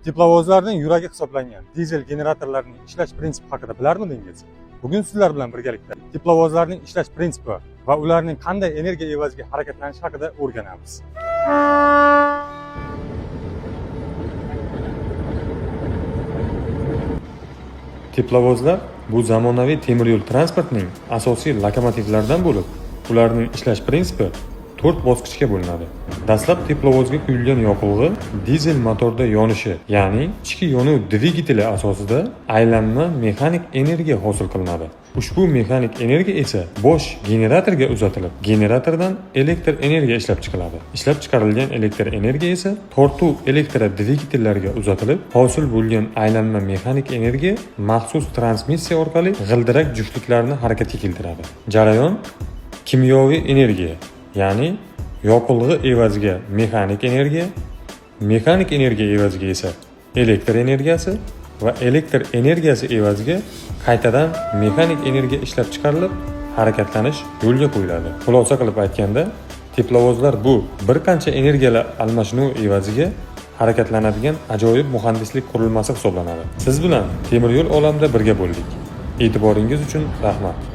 Teplovozlarning yuragi hisoblangan dizel generatorlarning ishlash prinsipi haqida bilarmidingiz? Bugun sizlar bilan birgalikda teplovozlarning ishlash prinsipi va ularning qanday energiya evaziga harakatlanishi haqida o'rganamiz. Teplovozlar bu zamonaviy temir yo'l transportining asosiy lokomotivlaridan bo'lib, ularning ishlash prinsipi 4 bosqichga bo'linadi. Dastlab teplovozga quyilgan yoqilg'i dizel motorda yonishi, ya'ni ichki yonuv dvigateli asosida aylanma mexanik energiya hosil qilinadi. Ushbu mexanik energiya esa bosh generatorga uzatilib, generatordan elektr energiya ishlab chiqiladi. Ishlab chiqarilgan elektr energiya esa tortuv elektrodvigatellariga uzatilib, hosil bo'lgan aylanma mexanik energiya maxsus transmissiya orqali g'ildirak juftliklarini harakatga keltiradi. Jarayon kimyoviy energiya, ya'ni yoqilg'i evaziga mexanik energiya evaziga esa elektr energiyasi va elektr energiyasi evaziga qaytadan mexanik energiya ishlab chiqarilib, harakatlanish yo'lga qo'yiladi. Xulosa qilib aytganda, teplovozlar bu bir qancha energiyalar almashinuvi evaziga harakatlanadigan ajoyib muhandislik qurilmasi hisoblanadi. Siz bilan temir yo'l olamida birga bo'ldik. E'tiboringiz uchun rahmat.